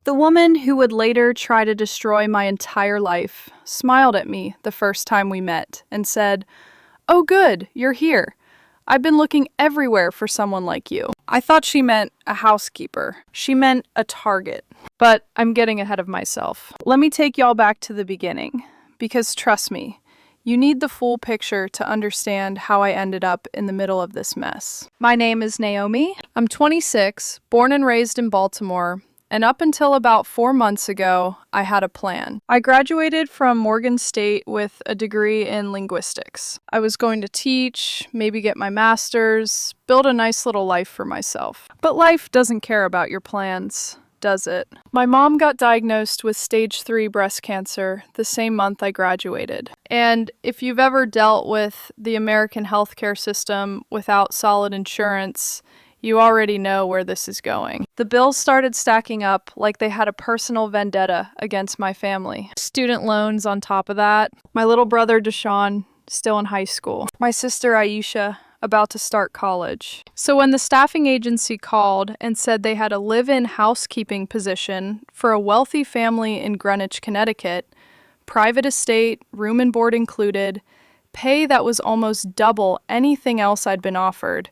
The woman who would later try to destroy my entire life smiled at me the first time we met and said, "Oh good, you're here. I've been looking everywhere for someone like you." I thought she meant a housekeeper. She meant a target. But I'm getting ahead of myself. Let me take y'all back to the beginning, because trust me, you need the full picture to understand how I ended up in the middle of this mess. My name is Naomi. I'm 26, born and raised in Baltimore, and up until about 4 months ago, I had a plan. I graduated from Morgan State with a degree in linguistics. I was going to teach, maybe get my master's, build a nice little life for myself. But life doesn't care about your plans, does it? My mom got diagnosed with stage 3 breast cancer the same month I graduated. And if you've ever dealt with the American healthcare system without solid insurance, you already know where this is going. The bills started stacking up like they had a personal vendetta against my family. Student loans on top of that. My little brother Deshaun, still in high school. My sister Aisha, about to start college. So when the staffing agency called and said they had a live-in housekeeping position for a wealthy family in Greenwich, Connecticut, private estate, room and board included, pay that was almost double anything else I'd been offered,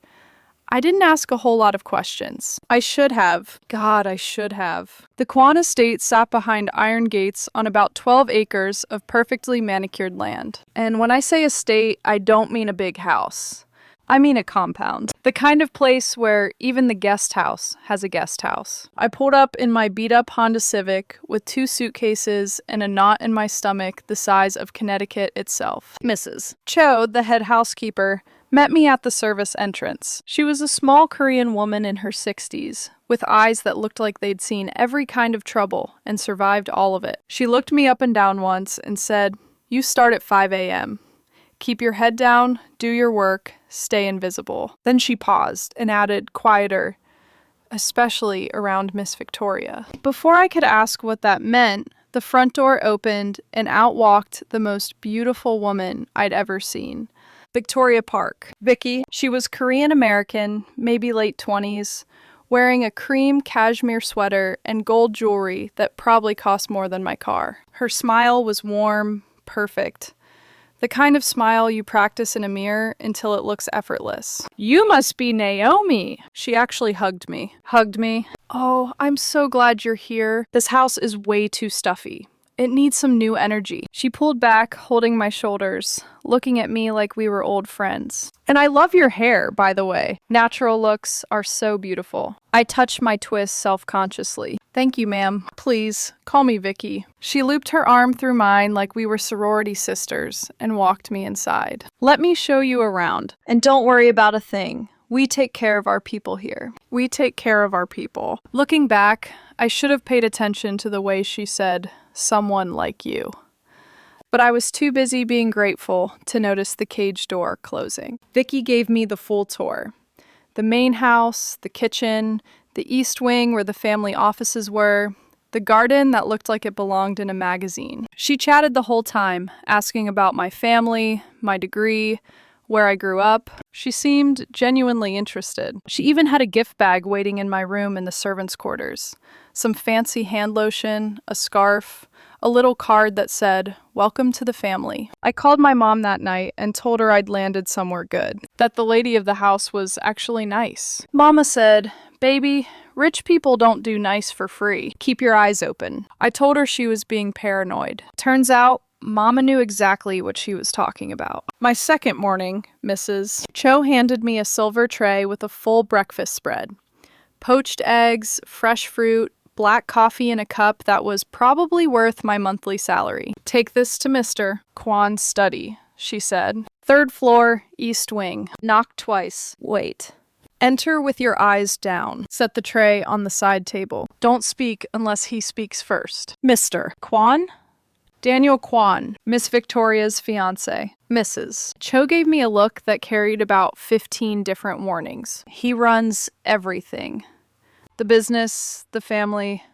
I didn't ask a whole lot of questions. I should have. God, I should have. The Quan estate sat behind iron gates on about 12 acres of perfectly manicured land. And when I say estate, I don't mean a big house. I mean a compound. The kind of place where even the guest house has a guest house. I pulled up in my beat-up Honda Civic with 2 suitcases and a knot in my stomach the size of Connecticut itself. Mrs. Cho, the head housekeeper, met me at the service entrance. She was a small Korean woman in her 60s, with eyes that looked like they'd seen every kind of trouble and survived all of it. She looked me up and down once and said, "You start at 5 a.m. Keep your head down, do your work, stay invisible." Then she paused and added, quieter, "especially around Miss Victoria." Before I could ask what that meant, the front door opened and out walked the most beautiful woman I'd ever seen. Victoria Park. Vicky. She was Korean American, maybe late 20s, wearing a cream cashmere sweater and gold jewelry that probably cost more than my car. Her smile was warm, perfect. The kind of smile you practice in a mirror until it looks effortless. "You must be Naomi." She actually hugged me. Hugged me. "Oh, I'm so glad you're here. This house is way too stuffy. It needs some new energy." She pulled back, holding my shoulders, looking at me like we were old friends. "And I love your hair, by the way. Natural looks are so beautiful." I touched my twist self-consciously. "Thank you, ma'am. Please, call me Vicky." She looped her arm through mine like we were sorority sisters and walked me inside. "Let me show you around. And don't worry about a thing. We take care of our people here. We take care of our people." Looking back, I should have paid attention to the way she said, "someone like you." But I was too busy being grateful to notice the cage door closing. Vicky gave me the full tour. The main house, the kitchen, the east wing where the family offices were, the garden that looked like it belonged in a magazine. She chatted the whole time, asking about my family, my degree, where I grew up. She seemed genuinely interested. She even had a gift bag waiting in my room in the servants' quarters. Some fancy hand lotion, a scarf, a little card that said, "Welcome to the family." I called my mom that night and told her I'd landed somewhere good, that the lady of the house was actually nice. Mama said, "Baby, rich people don't do nice for free. Keep your eyes open." I told her she was being paranoid. Turns out, Mama knew exactly what she was talking about. My second morning, Mrs. Cho handed me a silver tray with a full breakfast spread. Poached eggs, fresh fruit, black coffee in a cup that was probably worth my monthly salary. "Take this to Mr. Kwan's study," she said. "3rd floor, east wing. Knock twice. Wait. Enter with your eyes down." Set the tray on the side table. "Don't speak unless he speaks first." "Mr. Kwan?" "Daniel Kwan, Miss Victoria's fiancé." "Mrs." Cho gave me a look that carried about 15 different warnings. "He runs everything. The business, the family,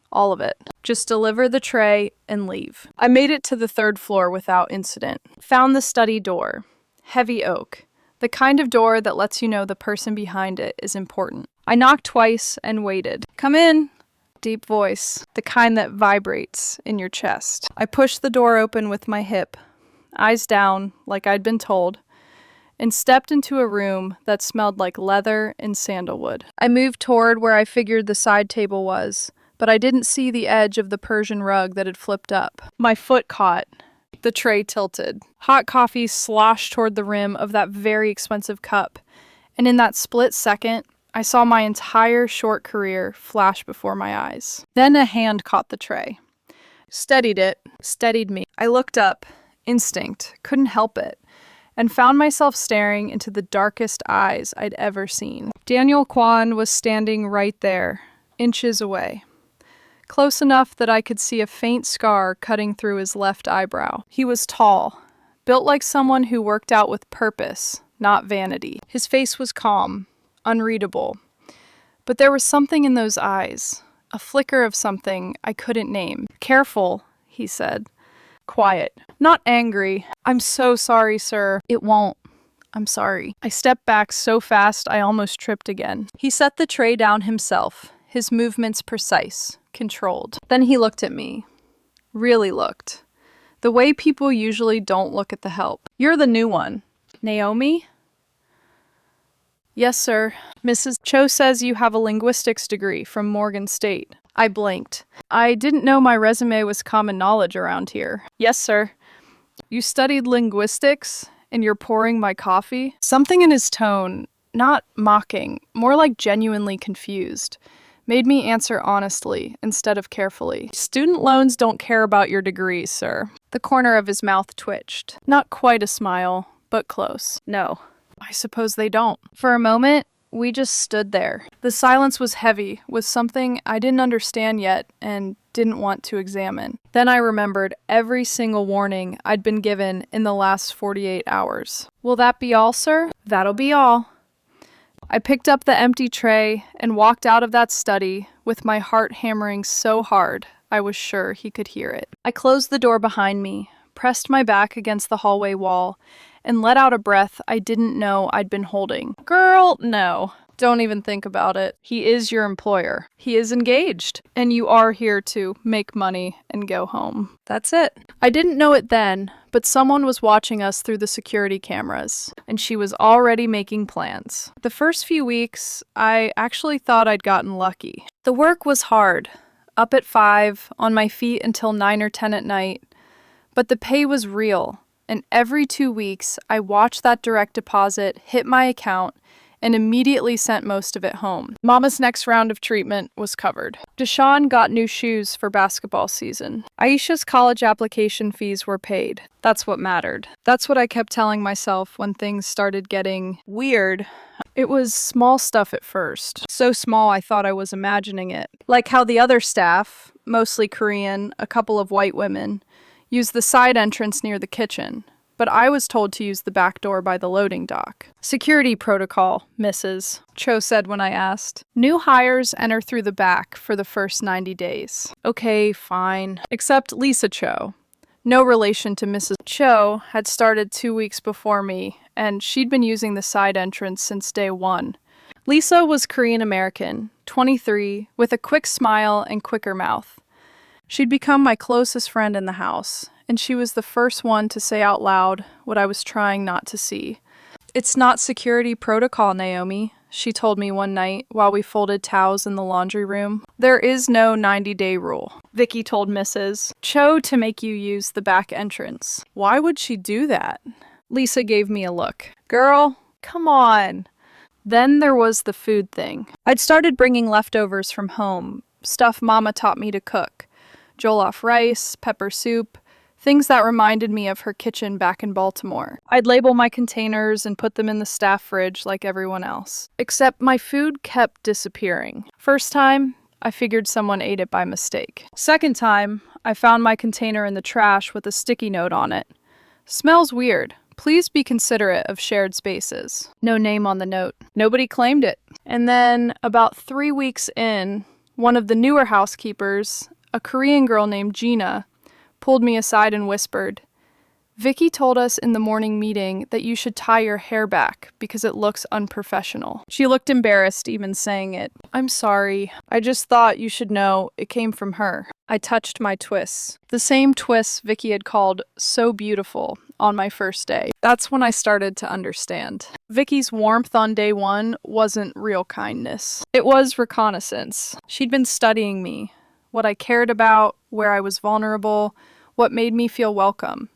all of it. Just deliver the tray and leave." I made it to the 3rd floor without incident. Found the study door. Heavy oak. The kind of door that lets you know the person behind it is important. I knocked twice and waited. "Come in." Deep voice, the kind that vibrates in your chest. I pushed the door open with my hip, eyes down, like I'd been told, and stepped into a room that smelled like leather and sandalwood. I moved toward where I figured the side table was, but I didn't see the edge of the Persian rug that had flipped up. My foot caught. The tray tilted. Hot coffee sloshed toward the rim of that very expensive cup, and in that split second, I saw my entire short career flash before my eyes. Then a hand caught the tray. Steadied me. I looked up, instinct, couldn't help it, and found myself staring into the darkest eyes I'd ever seen. Daniel Kwan was standing right there, inches away. Close enough that I could see a faint scar cutting through his left eyebrow. He was tall, built like someone who worked out with purpose, not vanity. His face was calm, unreadable. But there was something in those eyes, a flicker of something I couldn't name. "Careful," he said. Quiet. Not angry. "I'm so sorry, sir." "It won't. I'm sorry." I stepped back so fast I almost tripped again. He set the tray down himself, his movements precise, controlled. Then he looked at me. Really looked. The way people usually don't look at the help. "You're the new one." "Naomi?" "Yes, sir. Mrs. Cho says you have a linguistics degree from Morgan State." I blinked. I didn't know my resume was common knowledge around here. "Yes, sir." "You studied linguistics, and you're pouring my coffee?" Something in his tone, not mocking, more like genuinely confused, made me answer honestly instead of carefully. "Student loans don't care about your degrees, sir." The corner of his mouth twitched. Not quite a smile, but close. "No, I suppose they don't." For a moment, we just stood there. The silence was heavy with something I didn't understand yet and didn't want to examine. Then I remembered every single warning I'd been given in the last 48 hours. "Will that be all, sir?" "That'll be all." I picked up the empty tray and walked out of that study with my heart hammering so hard I was sure he could hear it. I closed the door behind me, pressed my back against the hallway wall, and let out a breath I didn't know I'd been holding. "Girl, no. Don't even think about it. He is your employer. He is engaged. And you are here to make money and go home. That's it." I didn't know it then, but someone was watching us through the security cameras, and she was already making plans. The first few weeks, I actually thought I'd gotten lucky. The work was hard. Up at 5, on my feet until 9 or 10 at night. But the pay was real. And every 2 weeks, I watched that direct deposit hit my account and immediately sent most of it home. Mama's next round of treatment was covered. Deshaun got new shoes for basketball season. Aisha's college application fees were paid. That's what mattered. That's what I kept telling myself when things started getting weird. It was small stuff at first. So small I thought I was imagining it. Like how the other staff, mostly Korean, a couple of white women, used the side entrance near the kitchen, but I was told to use the back door by the loading dock. "Security protocol, Mrs." Cho said when I asked. "New hires enter through the back for the first 90 days. Okay, fine. Except Lisa Cho. No relation to Mrs. Cho, had started 2 weeks before me, and she'd been using the side entrance since day one. Lisa was Korean American, 23, with a quick smile and quicker mouth. She'd become my closest friend in the house, and she was the first one to say out loud what I was trying not to see. "It's not security protocol, Naomi," she told me one night while we folded towels in the laundry room. "There is no 90-day rule." Vicky told Mrs. Cho to make you use the back entrance. Why would she do that? Lisa gave me a look. "Girl, come on." Then there was the food thing. I'd started bringing leftovers from home, stuff Mama taught me to cook. Jollof rice, pepper soup, things that reminded me of her kitchen back in Baltimore. I'd label my containers and put them in the staff fridge like everyone else. Except my food kept disappearing. First time, I figured someone ate it by mistake. Second time, I found my container in the trash with a sticky note on it. "Smells weird. Please be considerate of shared spaces." No name on the note. Nobody claimed it. And then, about 3 weeks in, one of the newer housekeepers, a Korean girl named Gina, pulled me aside and whispered, Vicky told us in the morning meeting that you should tie your hair back because it looks unprofessional. She looked embarrassed even saying it. I'm sorry. I just thought you should know it came from her. I touched my twists. The same twists Vicky had called so beautiful on my first day. That's when I started to understand. Vicky's warmth on day one wasn't real kindness. It was reconnaissance. She'd been studying me, what I cared about, where I was vulnerable, what made me feel welcome.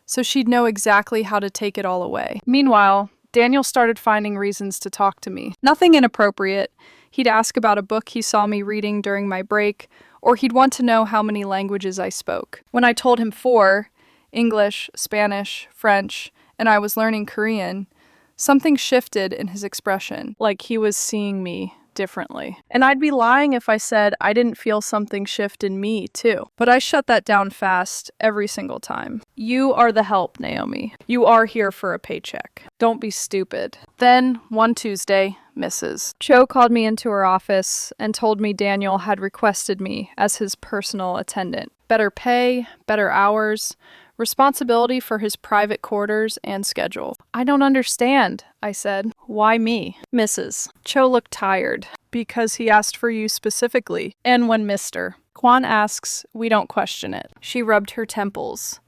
So she'd know exactly how to take it all away. Meanwhile, Daniel started finding reasons to talk to me. Nothing inappropriate. He'd ask about a book he saw me reading during my break, or he'd want to know how many languages I spoke. When I told him 4, English, Spanish, French, and I was learning Korean, something shifted in his expression, like he was seeing me differently. And I'd be lying if I said I didn't feel something shift in me, too. But I shut that down fast every single time. You are the help, Naomi. You are here for a paycheck. Don't be stupid. Then, one Tuesday, Mrs. Cho called me into her office and told me Daniel had requested me as his personal attendant. Better pay, better hours, responsibility for his private quarters and schedule. I don't understand, I said. Why me? Mrs. Cho looked tired. Because he asked for you specifically. And when Mr. Kwan asks, we don't question it. She rubbed her temples.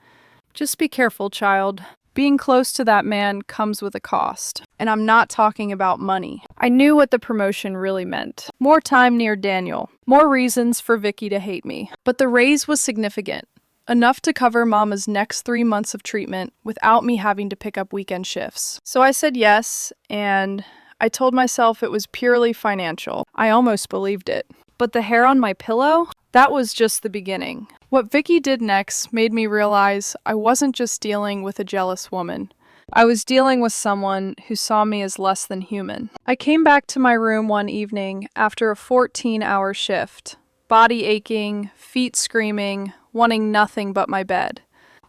Just be careful, child. Being close to that man comes with a cost. And I'm not talking about money. I knew what the promotion really meant. More time near Daniel. More reasons for Vicky to hate me. But the raise was significant. Enough to cover Mama's next 3 months of treatment without me having to pick up weekend shifts. So I said yes, and I told myself it was purely financial. I almost believed it. But the hair on my pillow? That was just the beginning. What Vicky did next made me realize I wasn't just dealing with a jealous woman. I was dealing with someone who saw me as less than human. I came back to my room one evening after a 14-hour shift. Body aching, feet screaming, wanting nothing but my bed.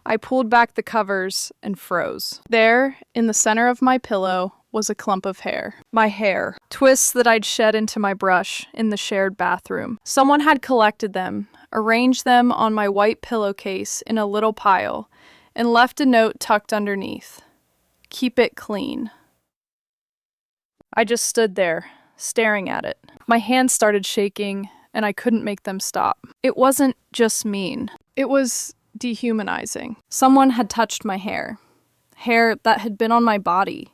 I pulled back the covers and froze. There, in the center of my pillow, was a clump of hair. My hair. Twists that I'd shed into my brush in the shared bathroom. Someone had collected them, arranged them on my white pillowcase in a little pile, and left a note tucked underneath. Keep it clean. I just stood there, staring at it. My hands started shaking, and I couldn't make them stop. It wasn't just mean. It was dehumanizing. Someone had touched my hair that had been on my body,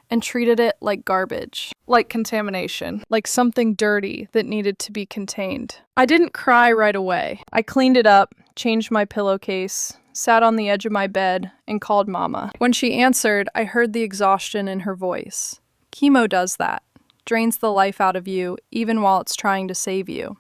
and treated it like garbage, like contamination, like something dirty that needed to be contained. I didn't cry right away. I cleaned it up, changed my pillowcase, sat on the edge of my bed, and called Mama. When she answered, I heard the exhaustion in her voice. Chemo does that. Drains the life out of you, even while it's trying to save you.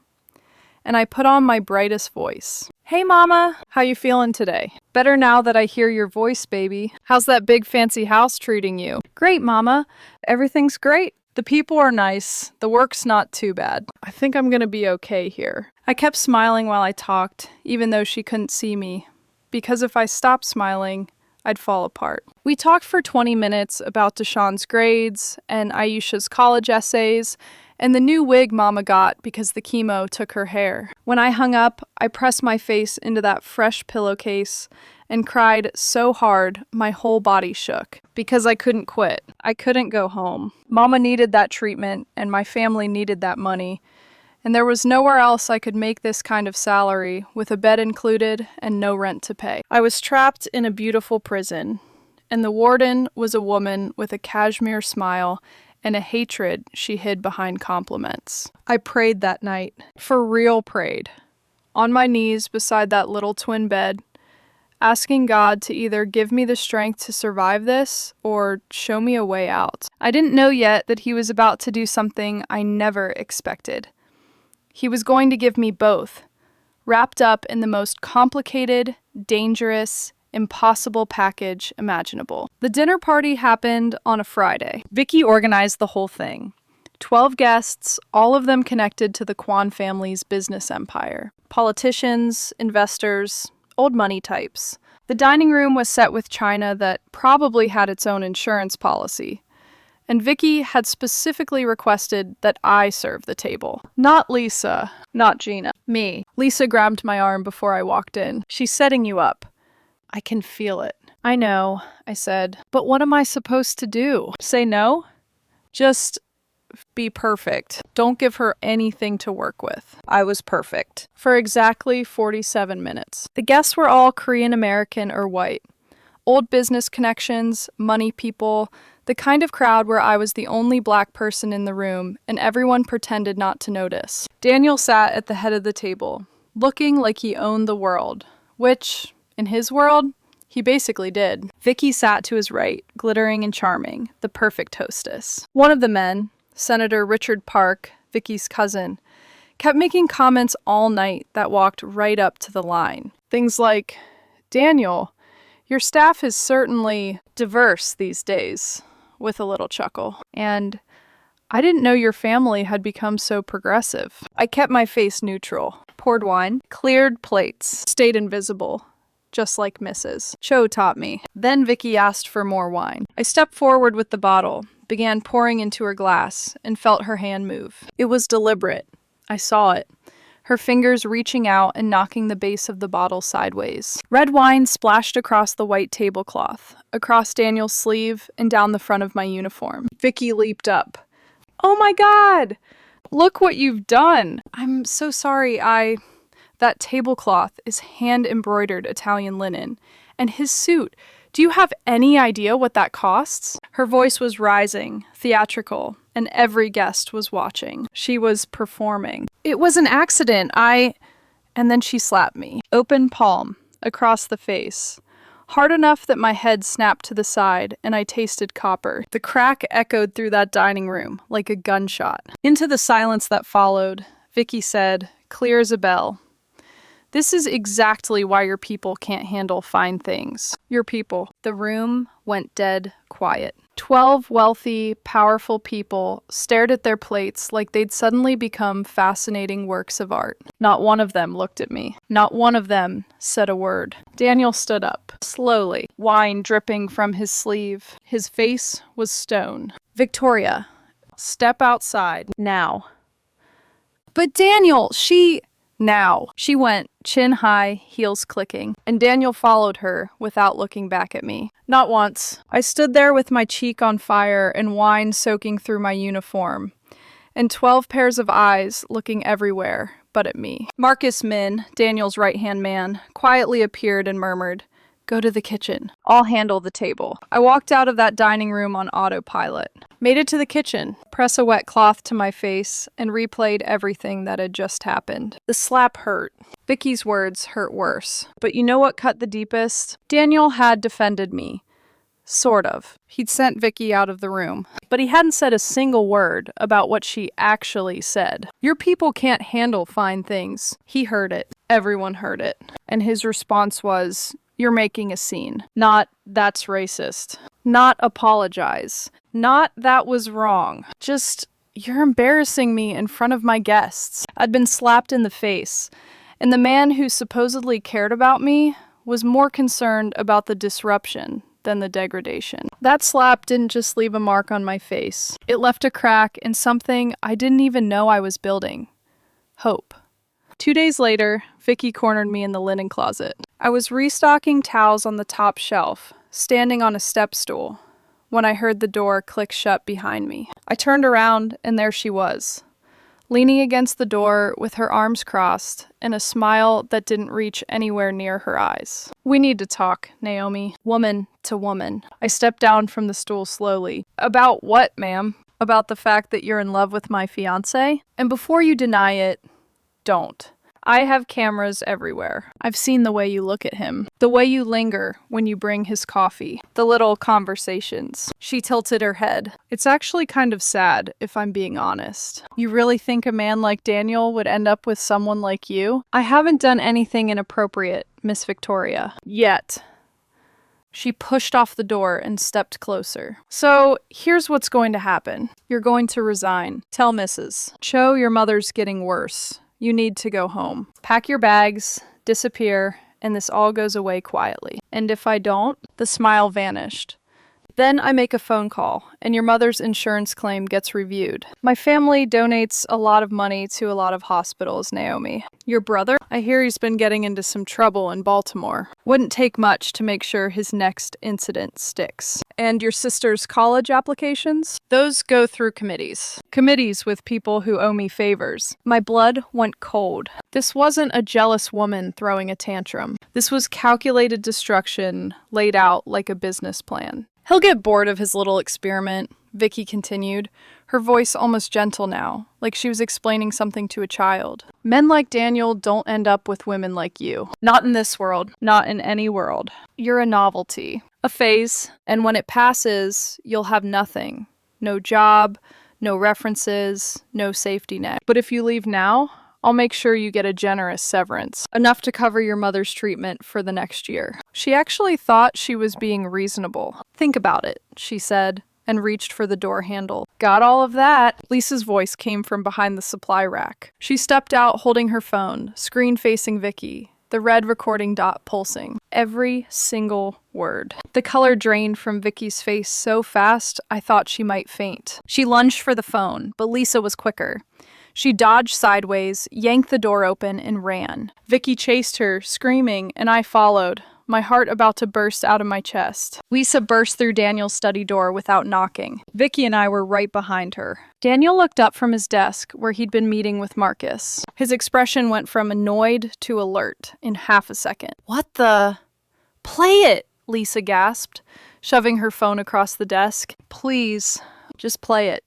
And I put on my brightest voice. Hey, Mama, how you feeling today? Better now that I hear your voice, baby. How's that big fancy house treating you? Great, Mama. Everything's great. The people are nice. The work's not too bad. I think I'm gonna be okay here. I kept smiling while I talked, even though she couldn't see me. Because if I stopped smiling, I'd fall apart. We talked for 20 minutes about Deshaun's grades and Aisha's college essays and the new wig Mama got because the chemo took her hair. When I hung up, I pressed my face into that fresh pillowcase and cried so hard my whole body shook because I couldn't quit. I couldn't go home. Mama needed that treatment and my family needed that money. And there was nowhere else I could make this kind of salary, with a bed included and no rent to pay. I was trapped in a beautiful prison, and the warden was a woman with a cashmere smile and a hatred she hid behind compliments. I prayed that night. For real prayed. On my knees beside that little twin bed, asking God to either give me the strength to survive this or show me a way out. I didn't know yet that he was about to do something I never expected. He was going to give me both, wrapped up in the most complicated, dangerous, impossible package imaginable. The dinner party happened on a Friday. Vicky organized the whole thing. 12 guests, all of them connected to the Kwan family's business empire. Politicians, investors, old money types. The dining room was set with china that probably had its own insurance policy. And Vicky had specifically requested that I serve the table. Not Lisa, not Gina, me. Lisa grabbed my arm before I walked in. She's setting you up. I can feel it. I know, I said, but what am I supposed to do? Say no? Just be perfect. Don't give her anything to work with. I was perfect. For exactly 47 minutes. The guests were all Korean American or white. Old business connections, money people, the kind of crowd where I was the only black person in the room and everyone pretended not to notice. Daniel sat at the head of the table, looking like he owned the world, which, in his world, he basically did. Vicky sat to his right, glittering and charming, the perfect hostess. One of the men, Senator Richard Park, Vicky's cousin, kept making comments all night that walked right up to the line. Things like, "Daniel, your staff is certainly diverse these days," with a little chuckle. And, "I didn't know your family had become so progressive." I kept my face neutral, poured wine, cleared plates, stayed invisible, just like Mrs. Cho taught me. Then Vicky asked for more wine. I stepped forward with the bottle, began pouring into her glass, and felt her hand move. It was deliberate. I saw it. Her fingers reaching out and knocking the base of the bottle sideways. Red wine splashed across the white tablecloth, across Daniel's sleeve, and down the front of my uniform. Vicky leaped up. "Oh my God! Look what you've done! I'm so sorry, That tablecloth is hand-embroidered Italian linen. And his suit, do you have any idea what that costs?" Her voice was rising, theatrical, and every guest was watching. She was performing. "It was an accident, And then she slapped me. Open palm, across the face. Hard enough that my head snapped to the side and I tasted copper. The crack echoed through that dining room like a gunshot. Into the silence that followed, Vicky said, clear as a bell, "This is exactly why your people can't handle fine things." Your people. The room went dead quiet. 12 wealthy, powerful people stared at their plates like they'd suddenly become fascinating works of art. Not one of them looked at me. Not one of them said a word. Daniel stood up, slowly, wine dripping from his sleeve. His face was stone. "Victoria, step outside, now." "But Daniel, Now. She went, chin high, heels clicking, and Daniel followed her without looking back at me. Not once. I stood there with my cheek on fire and wine soaking through my uniform, and 12 pairs of eyes looking everywhere but at me. Marcus Min, Daniel's right-hand man, quietly appeared and murmured, "Go to the kitchen. I'll handle the table." I walked out of that dining room on autopilot. Made it to the kitchen, press a wet cloth to my face, and replayed everything that had just happened. The slap hurt. Vicky's words hurt worse. But you know what cut the deepest? Daniel had defended me. Sort of. He'd sent Vicky out of the room. But he hadn't said a single word about what she actually said. Your people can't handle fine things. He heard it. Everyone heard it. And his response was, "You're making a scene." Not, "That's racist." Not, "Apologize." Not, "That was wrong." Just, "You're embarrassing me in front of my guests." I'd been slapped in the face, and the man who supposedly cared about me was more concerned about the disruption than the degradation. That slap didn't just leave a mark on my face. It left a crack in something I didn't even know I was building. Hope. 2 days later, Vicky cornered me in the linen closet. I was restocking towels on the top shelf, standing on a step stool, when I heard the door click shut behind me. I turned around, and there she was, leaning against the door with her arms crossed and a smile that didn't reach anywhere near her eyes. "We need to talk, Naomi." Woman to woman. I stepped down from the stool slowly. "About what, ma'am?" "About the fact that you're in love with my fiancé? And before you deny it, don't. I have cameras everywhere. I've seen the way you look at him, the way you linger when you bring his coffee, the little conversations." She tilted her head. "It's actually kind of sad, if I'm being honest. You really think a man like Daniel would end up with someone like you? I haven't done anything inappropriate, Miss Victoria. Yet." She pushed off the door and stepped closer. "So, here's what's going to happen. You're going to resign. Tell Mrs. Cho your mother's getting worse. You need to go home. Pack your bags, disappear, and this all goes away quietly. And if I don't," the smile vanished. Then I make a phone call, and your mother's insurance claim gets reviewed. My family donates a lot of money to a lot of hospitals, Naomi. Your brother? I hear he's been getting into some trouble in Baltimore. Wouldn't take much to make sure his next incident sticks. And your sister's college applications? Those go through committees. Committees with people who owe me favors. My blood went cold. This wasn't a jealous woman throwing a tantrum. This was calculated destruction laid out like a business plan. He'll get bored of his little experiment, Vicky continued, her voice almost gentle now, like she was explaining something to a child. Men like Daniel don't end up with women like you. Not in this world. Not in any world. You're a novelty. A phase. And when it passes, you'll have nothing. No job, no references, no safety net. But if you leave now, I'll make sure you get a generous severance, enough to cover your mother's treatment for the next year. She actually thought she was being reasonable. Think about it, she said, and reached for the door handle. Got all of that? Lisa's voice came from behind the supply rack. She stepped out holding her phone, screen facing Vicky, the red recording dot pulsing. Every single word. The color drained from Vicky's face so fast, I thought she might faint. She lunged for the phone, but Lisa was quicker. She dodged sideways, yanked the door open, and ran. Vicky chased her, screaming, and I followed, my heart about to burst out of my chest. Lisa burst through Daniel's study door without knocking. Vicky and I were right behind her. Daniel looked up from his desk, where he'd been meeting with Marcus. His expression went from annoyed to alert in half a second. What the? Play it, Lisa gasped, shoving her phone across the desk. Please, just play it.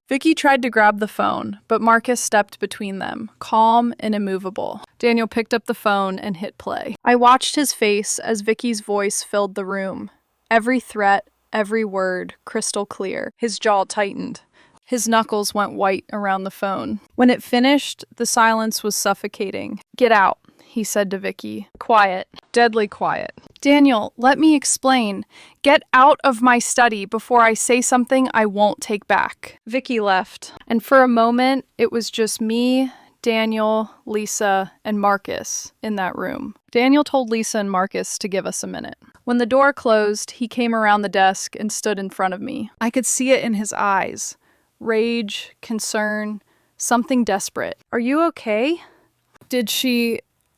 Vicky tried to grab the phone, but Marcus stepped between them, calm and immovable. Daniel picked up the phone and hit play. I watched his face as Vicky's voice filled the room. Every threat, every word, crystal clear. His jaw tightened. His knuckles went white around the phone. When it finished, the silence was suffocating. Get out, he said to Vicky. Quiet. Deadly quiet. Daniel, let me explain. Get out of my study before I say something I won't take back. Vicky left, and for a moment, it was just me, Daniel, Lisa, and Marcus in that room. Daniel told Lisa and Marcus to give us a minute. When the door closed, he came around the desk and stood in front of me. I could see it in his eyes. Rage, concern, something desperate. Are you okay?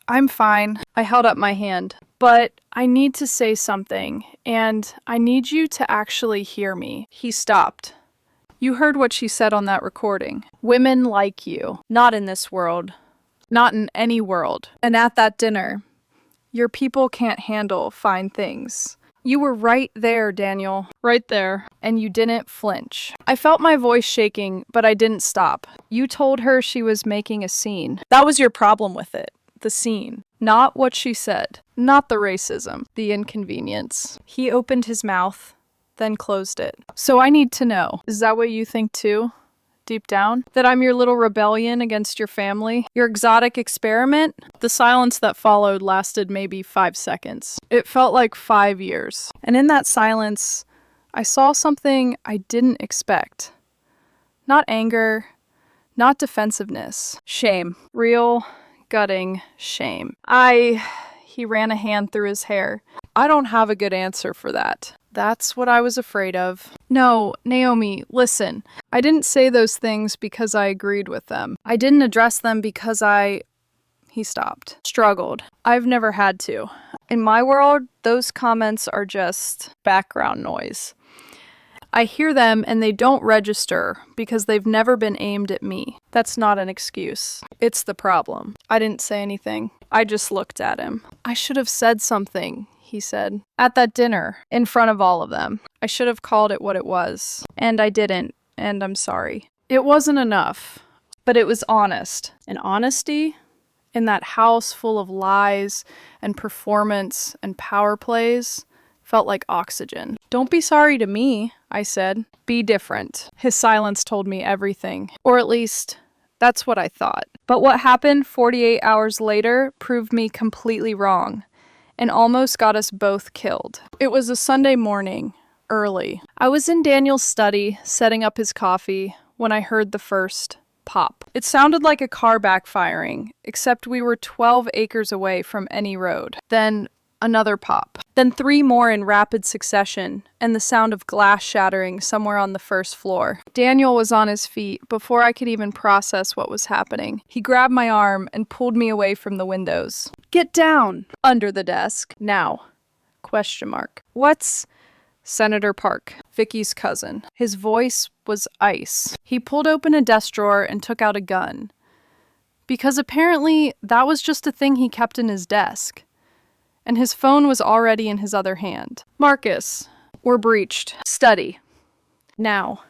I'm fine. I held up my hand. But I need to say something, and I need you to actually hear me. He stopped. You heard what she said on that recording. Women like you. Not in this world. Not in any world. And at that dinner, your people can't handle fine things. You were right there, Daniel. Right there. And you didn't flinch. I felt my voice shaking, but I didn't stop. You told her she was making a scene. That was your problem with it. The scene. Not what she said. Not the racism. The inconvenience. He opened his mouth, then closed it. So I need to know. Is that what you think too? Deep down? That I'm your little rebellion against your family? Your exotic experiment? The silence that followed lasted maybe 5 seconds. It felt like 5 years. And in that silence, I saw something I didn't expect. Not anger, not defensiveness. Shame. Real, gutting shame. He ran a hand through his hair. I don't have a good answer for that. That's what I was afraid of. No, Naomi, listen. I didn't say those things because I agreed with them. I didn't address them because He stopped. Struggled. I've never had to. In my world, those comments are just background noise. I hear them and they don't register because they've never been aimed at me. That's not an excuse. It's the problem. I didn't say anything. I just looked at him. I should have said something, he said. At that dinner, in front of all of them. I should have called it what it was. And I didn't, and I'm sorry. It wasn't enough, but it was honest. And honesty, in that house full of lies and performance and power plays, felt like oxygen. Don't be sorry to me, I said. Be different. His silence told me everything. Or at least, that's what I thought. But what happened 48 hours later proved me completely wrong, and almost got us both killed. It was a Sunday morning, early. I was in Daniel's study, setting up his coffee, when I heard the first pop. It sounded like a car backfiring, except we were 12 acres away from any road. Then Another pop. Then 3 more in rapid succession, and the sound of glass shattering somewhere on the first floor. Daniel was on his feet before I could even process what was happening. He grabbed my arm and pulled me away from the windows. "Get down!" "Under the desk. Now." Question mark. "What's—" Senator Park, Vicky's cousin. His voice was ice. He pulled open a desk drawer and took out a gun. Because apparently that was just a thing he kept in his desk. And his phone was already in his other hand. "Marcus, we're breached. Study. Now."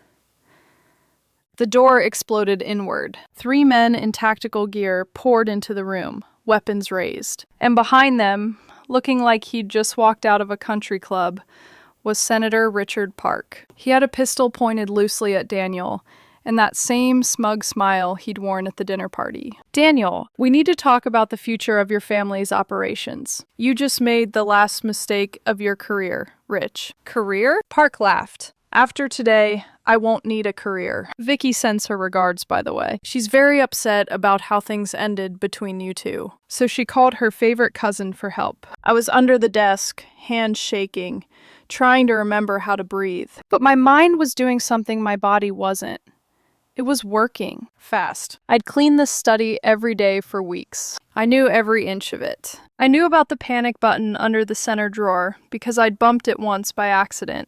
The door exploded inward. 3 men in tactical gear poured into the room, weapons raised. And behind them, looking like he'd just walked out of a country club, was Senator Richard Park. He had a pistol pointed loosely at Daniel, and that same smug smile he'd worn at the dinner party. "Daniel, we need to talk about the future of your family's operations. You just made the last mistake of your career, Rich." "Career?" Park laughed. "After today, I won't need a career. Vicky sends her regards, by the way. She's very upset about how things ended between you two. So she called her favorite cousin for help." I was under the desk, hands shaking, trying to remember how to breathe. But my mind was doing something my body wasn't. It was working fast. I'd cleaned the study every day for weeks. I knew every inch of it. I knew about the panic button under the center drawer because I'd bumped it once by accident,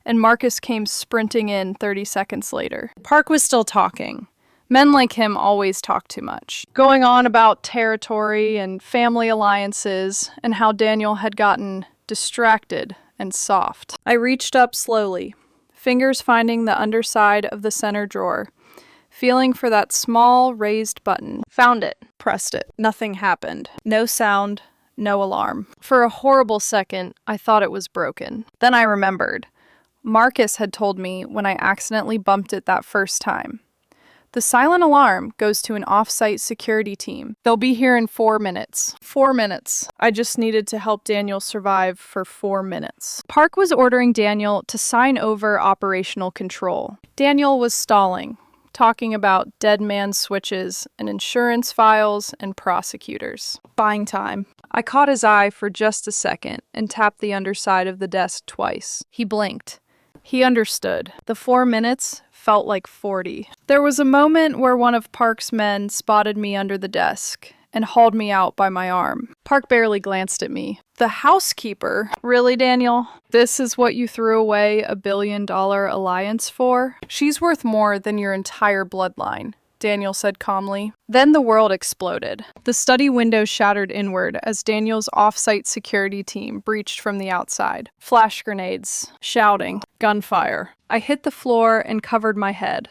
and Marcus came sprinting in 30 seconds later. Park was still talking. Men like him always talk too much. Going on about territory and family alliances and how Daniel had gotten distracted and soft. I reached up slowly, fingers finding the underside of the center drawer, feeling for that small raised button. Found it. Pressed it. Nothing happened. No sound, no alarm. For a horrible second, I thought it was broken. Then I remembered. Marcus had told me when I accidentally bumped it that first time. The silent alarm goes to an off-site security team. They'll be here in 4 minutes. 4 minutes. I just needed to help Daniel survive for 4 minutes. Park was ordering Daniel to sign over operational control. Daniel was stalling, talking about dead man switches and insurance files and prosecutors. Buying time. I caught his eye for just a second and tapped the underside of the desk twice. He blinked. He understood. The 4 minutes felt like 40. There was a moment where one of Park's men spotted me under the desk and hauled me out by my arm. Park barely glanced at me. "The housekeeper? Really, Daniel? This is what you threw away $1 billion alliance for? She's worth more than your entire bloodline," Daniel said calmly. Then the world exploded. The study window shattered inward as Daniel's off-site security team breached from the outside. Flash grenades, shouting, gunfire. I hit the floor and covered my head.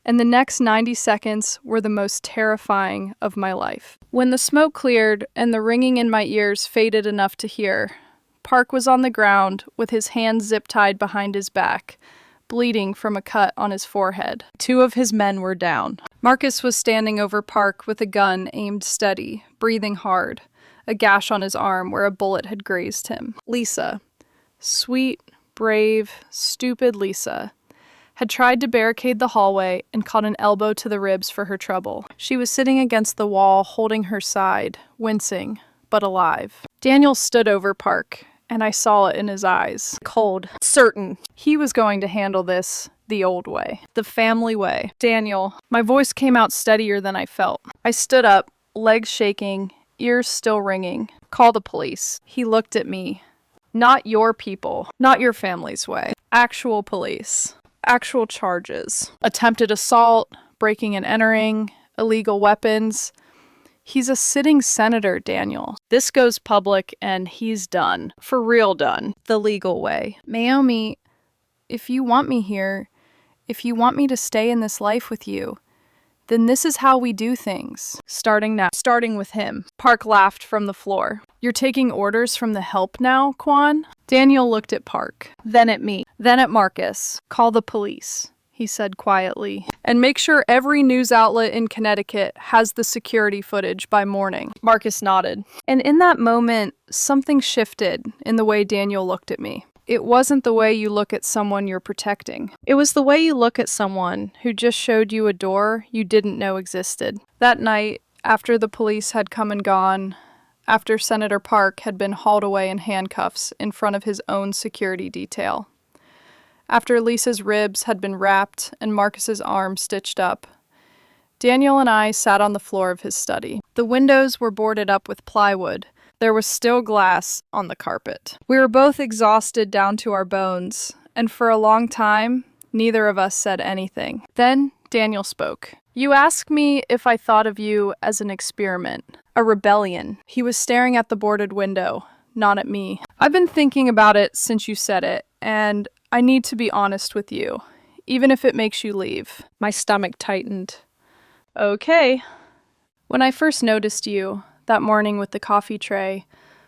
And the next 90 seconds were the most terrifying of my life. When the smoke cleared and the ringing in my ears faded enough to hear, Park was on the ground with his hands zip-tied behind his back, bleeding from a cut on his forehead. 2 of his men were down. Marcus was standing over Park with a gun aimed steady, breathing hard, a gash on his arm where a bullet had grazed him. Lisa, sweet, brave, stupid Lisa, had tried to barricade the hallway and caught an elbow to the ribs for her trouble. She was sitting against the wall, holding her side, wincing, but alive. Daniel stood over Park, and I saw it in his eyes. Cold. Certain. He was going to handle this the old way. The family way. "Daniel." My voice came out steadier than I felt. I stood up, legs shaking, ears still ringing. "Call the police." He looked at me. "Not your people. Not your family's way. Actual police. Actual charges. Attempted assault, breaking and entering, illegal weapons. He's a sitting senator, Daniel. This goes public and he's done. For real done. The legal way. Naomi, if you want me here, if you want me to stay in this life with you, then this is how we do things. Starting now. Starting with him." Park laughed from the floor. "You're taking orders from the help now, Quan?" Daniel looked at Park, then at me, then at Marcus. "Call the police," he said quietly. "And make sure every news outlet in Connecticut has the security footage by morning." Marcus nodded. And in that moment, something shifted in the way Daniel looked at me. It wasn't the way you look at someone you're protecting. It was the way you look at someone who just showed you a door you didn't know existed. That night, after the police had come and gone, after Senator Park had been hauled away in handcuffs in front of his own security detail. After Lisa's ribs had been wrapped and Marcus's arm stitched up, Daniel and I sat on the floor of his study. The windows were boarded up with plywood. There was still glass on the carpet. We were both exhausted down to our bones, and for a long time, neither of us said anything. Then Daniel spoke. "You asked me if I thought of you as an experiment, a rebellion." He was staring at the boarded window, not at me. "I've been thinking about it since you said it, and I need to be honest with you, even if it makes you leave." My stomach tightened. "Okay." When I first noticed you, that morning with the coffee tray,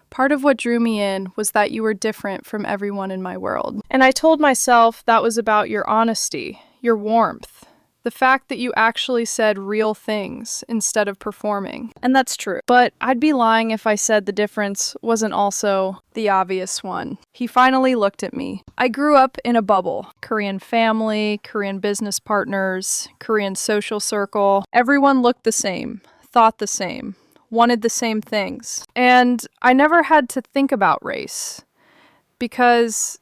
part of what drew me in was that you were different from everyone in my world. And I told myself that was about your honesty, your warmth, the fact that you actually said real things instead of performing. And that's true. But I'd be lying if I said the difference wasn't also the obvious one. He finally looked at me. I grew up in a bubble. Korean family, Korean business partners, Korean social circle. Everyone looked the same, thought the same, wanted the same things. And I never had to think about race because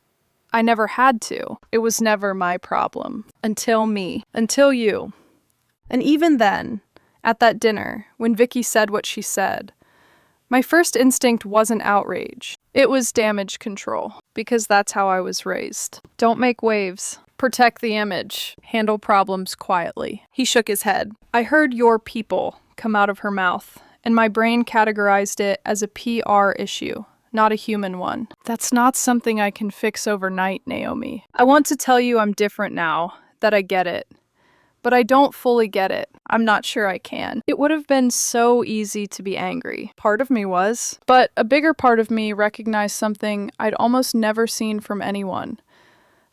I never had to. It was never my problem. Until you. And even then, at that dinner, when Vicky said what she said, my first instinct wasn't outrage. It was damage control, because that's how I was raised. Don't make waves. Protect the image. Handle problems quietly. He shook his head. I heard "your people" come out of her mouth, and my brain categorized it as a PR issue, not a human one. That's not something I can fix overnight, Naomi. I want to tell you I'm different now, that I get it. But I don't fully get it. I'm not sure I can. It would have been so easy to be angry. Part of me was. But a bigger part of me recognized something I'd almost never seen from anyone.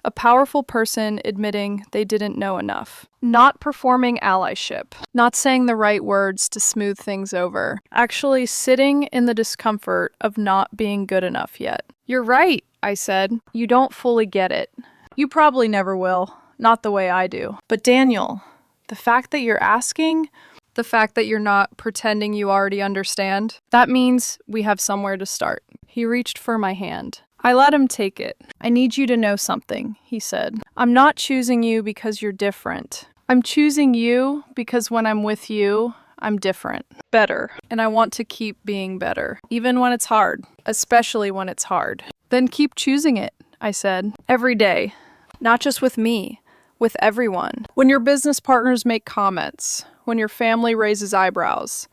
A powerful person admitting they didn't know enough. Not performing allyship. Not saying the right words to smooth things over. Actually sitting in the discomfort of not being good enough yet. "You're right," I said. "You don't fully get it. You probably never will. Not the way I do. But Daniel, the fact that you're asking, the fact that you're not pretending you already understand, that means we have somewhere to start." He reached for my hand. I let him take it. "I need you to know something," he said. "I'm not choosing you because you're different. I'm choosing you because when I'm with you, I'm different. Better. And I want to keep being better. Even when it's hard. Especially when it's hard." "Then keep choosing it," I said. "Every day. Not just with me. With everyone. When your business partners make comments. When your family raises eyebrows.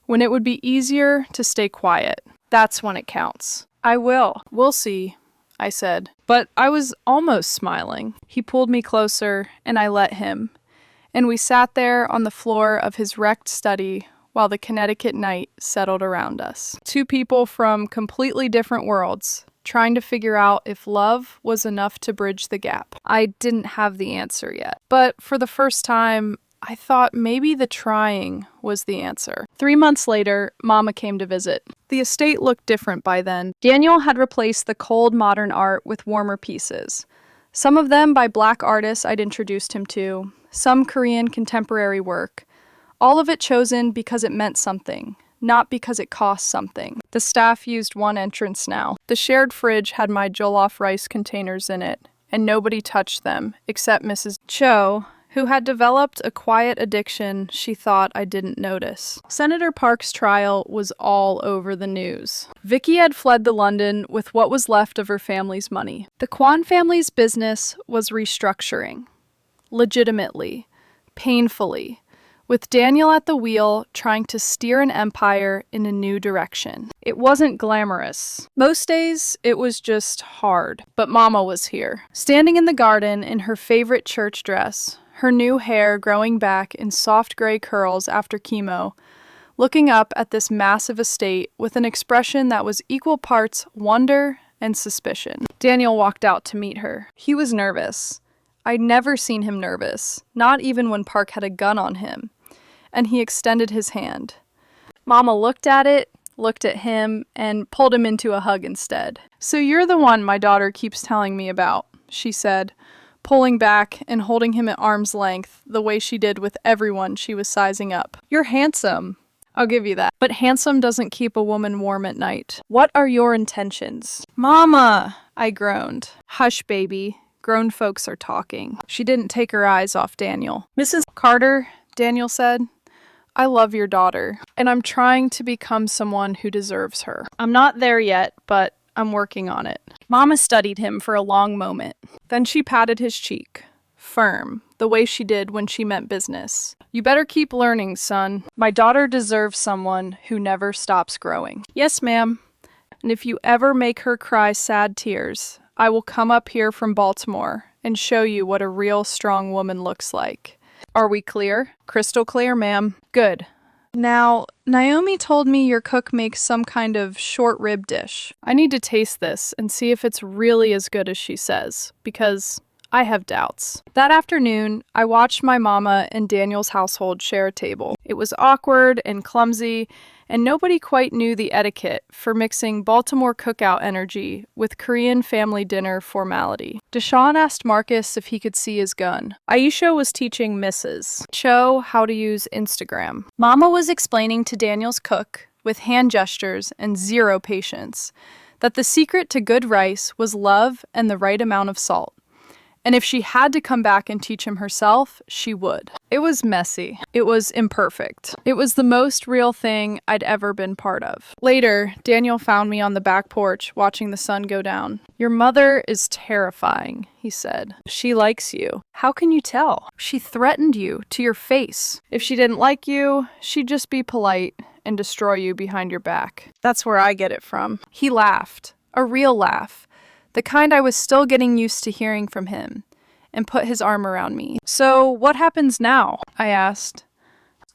When it would be easier to stay quiet. That's when it counts." "I will. We'll see," I said. But I was almost smiling. He pulled me closer, and I let him. And we sat there on the floor of his wrecked study while the Connecticut night settled around us. Two people from completely different worlds, trying to figure out if love was enough to bridge the gap. I didn't have the answer yet. But for the first time, I thought maybe the trying was the answer. 3 months later, Mama came to visit. The estate looked different by then. Daniel had replaced the cold modern art with warmer pieces. Some of them by Black artists I'd introduced him to, some Korean contemporary work. All of it chosen because it meant something, not because it cost something. The staff used one entrance now. The shared fridge had my jollof rice containers in it, and nobody touched them, except Mrs. Cho, who had developed a quiet addiction she thought I didn't notice. Senator Park's trial was all over the news. Vicky had fled to London with what was left of her family's money. The Kwan family's business was restructuring. Legitimately. Painfully. With Daniel at the wheel trying to steer an empire in a new direction. It wasn't glamorous. Most days, it was just hard. But Mama was here. Standing in the garden in her favorite church dress, her new hair growing back in soft gray curls after chemo, looking up at this massive estate with an expression that was equal parts wonder and suspicion. Daniel walked out to meet her. He was nervous. I'd never seen him nervous, not even when Park had a gun on him. And he extended his hand. Mama looked at it, looked at him, and pulled him into a hug instead. "So you're the one my daughter keeps telling me about," she said, pulling back and holding him at arm's length the way she did with everyone she was sizing up. "You're handsome. I'll give you that. But handsome doesn't keep a woman warm at night. What are your intentions? Mama, I groaned. Hush, baby. Grown folks are talking. She didn't take her eyes off Daniel. Mrs. Carter, Daniel said, I love your daughter, and I'm trying to become someone who deserves her. I'm not there yet, but I'm working on it. Mama studied him for a long moment. Then she patted his cheek. Firm, the way she did when she meant business. You better keep learning, son. My daughter deserves someone who never stops growing. Yes, ma'am. And if you ever make her cry sad tears, I will come up here from Baltimore and show you what a real strong woman looks like. Are we clear? Crystal clear, ma'am. Good. Now, Naomi told me your cook makes some kind of short rib dish. I need to taste this and see if it's really as good as she says, because I have doubts. That afternoon, I watched my mama and Daniel's household share a table. It was awkward and clumsy, and nobody quite knew the etiquette for mixing Baltimore cookout energy with Korean family dinner formality. Deshaun asked Marcus if he could see his gun. Aisha was teaching Mrs. Cho how to use Instagram. Mama was explaining to Daniel's cook, with hand gestures and zero patience, that the secret to good rice was love and the right amount of salt. And if she had to come back and teach him herself, she would. It was messy. It was imperfect. It was the most real thing I'd ever been part of. Later, Daniel found me on the back porch watching the sun go down. Your mother is terrifying, he said. She likes you. How can you tell? She threatened you to your face. If she didn't like you, she'd just be polite and destroy you behind your back. That's where I get it from. He laughed. A real laugh. The kind I was still getting used to hearing from him, and put his arm around me. So, what happens now? I asked.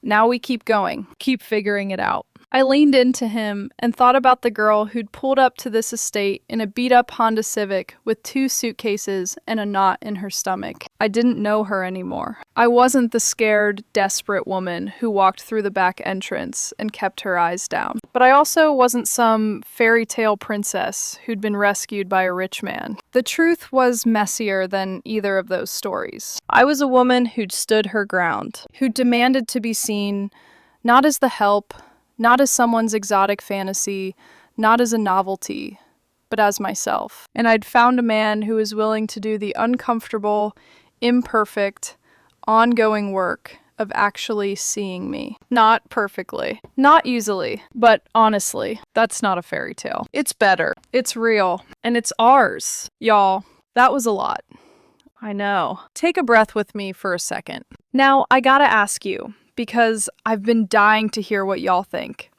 Now we keep going, keep figuring it out. I leaned into him and thought about the girl who'd pulled up to this estate in a beat-up Honda Civic with 2 suitcases and a knot in her stomach. I didn't know her anymore. I wasn't the scared, desperate woman who walked through the back entrance and kept her eyes down. But I also wasn't some fairy tale princess who'd been rescued by a rich man. The truth was messier than either of those stories. I was a woman who'd stood her ground, who demanded to be seen, not as the help, not as someone's exotic fantasy, not as a novelty, but as myself. And I'd found a man who was willing to do the uncomfortable, imperfect, ongoing work of actually seeing me. Not perfectly, not easily, but honestly, that's not a fairy tale. It's better, it's real, and it's ours. Y'all, that was a lot. I know. Take a breath with me for a second. Now, I gotta ask you, because I've been dying to hear what y'all think.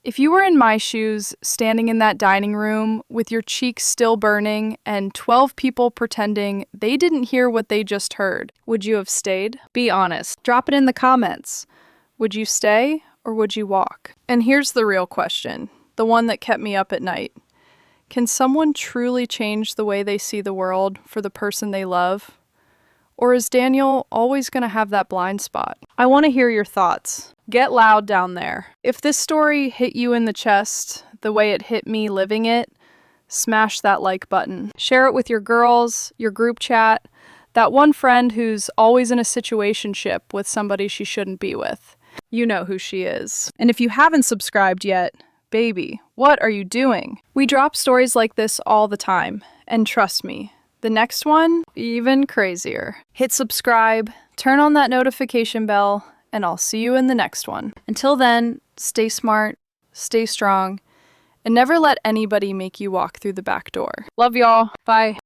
If you were in my shoes, standing in that dining room with your cheeks still burning and 12 people pretending they didn't hear what they just heard, would you have stayed? Be honest. Drop it in the comments. Would you stay or would you walk? And here's the real question, the one that kept me up at night. Can someone truly change the way they see the world for the person they love? Or is Daniel always going to have that blind spot? I want to hear your thoughts. Get loud down there. If this story hit you in the chest the way it hit me living it, smash that like button. Share it with your girls, your group chat, that one friend who's always in a situationship with somebody she shouldn't be with. You know who she is. And if you haven't subscribed yet, baby, what are you doing? We drop stories like this all the time, and trust me, the next one, even crazier. Hit subscribe, turn on that notification bell, and I'll see you in the next one. Until then, stay smart, stay strong, and never let anybody make you walk through the back door. Love y'all. Bye.